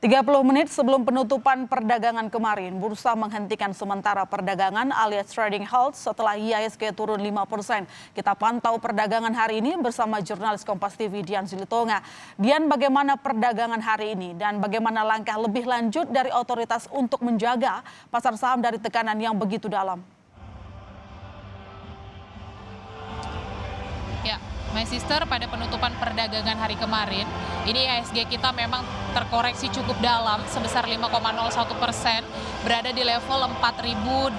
30 menit sebelum penutupan perdagangan kemarin, bursa menghentikan sementara perdagangan alias trading halt setelah IHSG turun 5%. Kita pantau perdagangan hari ini bersama jurnalis Kompas TV Dian Silitonga. Dian, bagaimana perdagangan hari ini dan bagaimana langkah lebih lanjut dari otoritas untuk menjaga pasar saham dari tekanan yang begitu dalam? Ya, my sister, pada penutupan perdagangan hari kemarin, ini IHSG kita memang terkoreksi cukup dalam sebesar 5,01%, berada di level 4.895.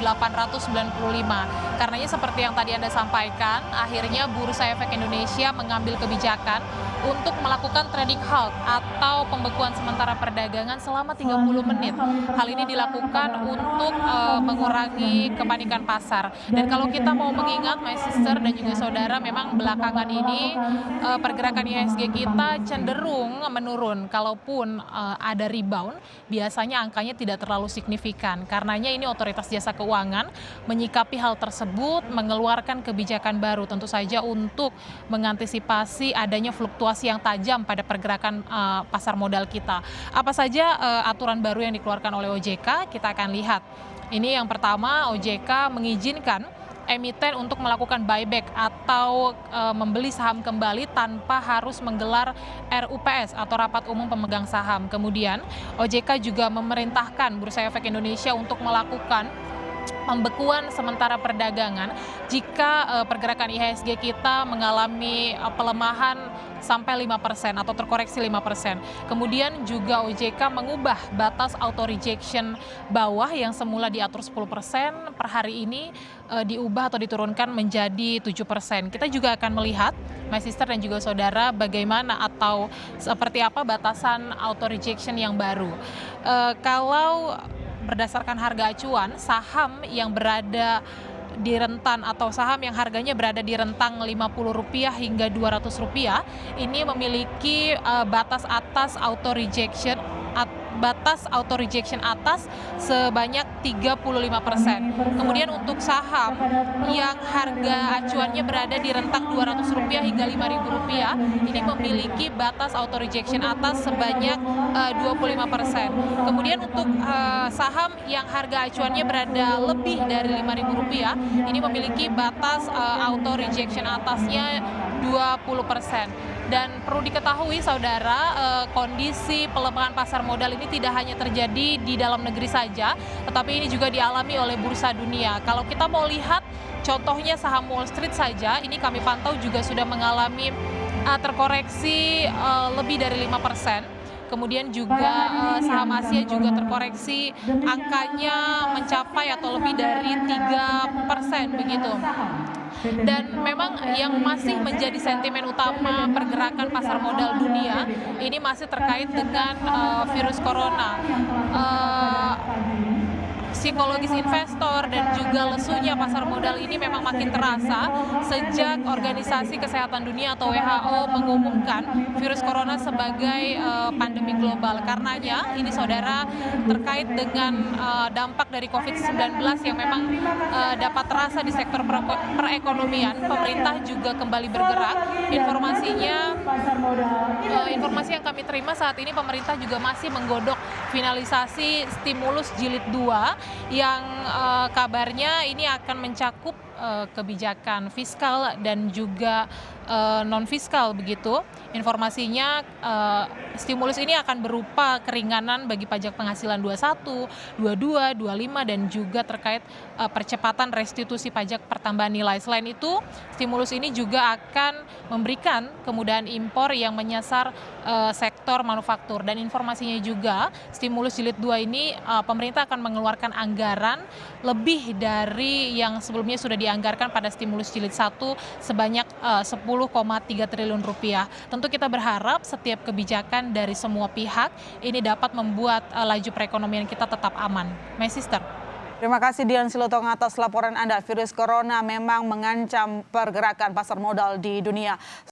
Karenanya seperti yang tadi Anda sampaikan, akhirnya Bursa Efek Indonesia mengambil kebijakan untuk melakukan trading halt atau pembekuan sementara perdagangan selama 30 menit. Hal ini dilakukan untuk mengurangi kepanikan pasar. Dan kalau kita mau mengingat, my sister dan juga saudara, memang belakangan ini pergerakan IHSG kita cenderung menurun. Kalaupun ada rebound, biasanya angkanya tidak terlalu signifikan. Karenanya ini Otoritas Jasa Keuangan menyikapi hal tersebut, mengeluarkan kebijakan baru tentu saja untuk mengantisipasi adanya fluktuasi yang tajam pada pergerakan pasar modal kita. Apa saja aturan baru yang dikeluarkan oleh OJK? Kita akan lihat. Ini yang pertama, OJK mengizinkan emiten untuk melakukan buyback atau membeli saham kembali tanpa harus menggelar RUPS atau Rapat Umum Pemegang Saham. Kemudian OJK juga memerintahkan Bursa Efek Indonesia untuk melakukan pembekuan sementara perdagangan jika pergerakan IHSG kita mengalami pelemahan sampai 5% atau terkoreksi 5%. Kemudian juga OJK mengubah batas auto rejection bawah yang semula diatur 10%, per hari ini diubah atau diturunkan menjadi 7%. Kita juga akan melihat, my sister dan juga saudara, bagaimana atau seperti apa batasan auto rejection yang baru. Kalau berdasarkan harga acuan, saham yang berada di rentan atau saham yang harganya berada di rentang Rp50 hingga Rp200 ini memiliki batas auto rejection atas sebanyak 35%. Kemudian untuk saham yang harga acuannya berada di rentang Rp200 hingga Rp5.000 ini memiliki batas auto rejection atas sebanyak 25%. Kemudian untuk saham yang harga acuannya berada lebih dari Rp5.000 ini memiliki batas auto rejection atasnya 20%. Dan perlu diketahui saudara, kondisi pelemahan pasar modal ini tidak hanya terjadi di dalam negeri saja, tetapi ini juga dialami oleh bursa dunia. Kalau kita mau lihat contohnya saham Wall Street saja, ini kami pantau juga sudah mengalami terkoreksi lebih dari 5%. Kemudian juga saham Asia juga terkoreksi, angkanya mencapai atau lebih dari 3% begitu. Dan memang yang masih menjadi sentimen utama pergerakan pasar modal dunia ini masih terkait dengan virus corona. Psikologis investor dan juga lesunya pasar modal ini memang makin terasa sejak Organisasi Kesehatan Dunia atau WHO mengumumkan virus corona sebagai pandemi global. Karenanya ini saudara, terkait dengan dampak dari COVID-19 yang memang dapat terasa di sektor perekonomian, pemerintah juga kembali bergerak. Informasi yang kami terima saat ini, pemerintah juga masih menggodok finalisasi stimulus jilid 2 yang kabarnya ini akan mencakup kebijakan fiskal dan juga non fiskal begitu. Informasinya stimulus ini akan berupa keringanan bagi pajak penghasilan 21, 22, 25 dan juga terkait percepatan restitusi pajak pertambahan nilai. Selain itu, stimulus ini juga akan memberikan kemudahan impor yang menyasar sektor manufaktur. Dan informasinya juga stimulus jilid 2 ini pemerintah akan mengeluarkan anggaran lebih dari yang sebelumnya sudah dianggarkan pada stimulus jilid 1 sebanyak 10,3 triliun rupiah. Tentu kita berharap setiap kebijakan dari semua pihak ini dapat membuat laju perekonomian kita tetap aman. My sister. Terima kasih Dian Silitonga atas laporan Anda. Virus corona memang mengancam pergerakan pasar modal di dunia.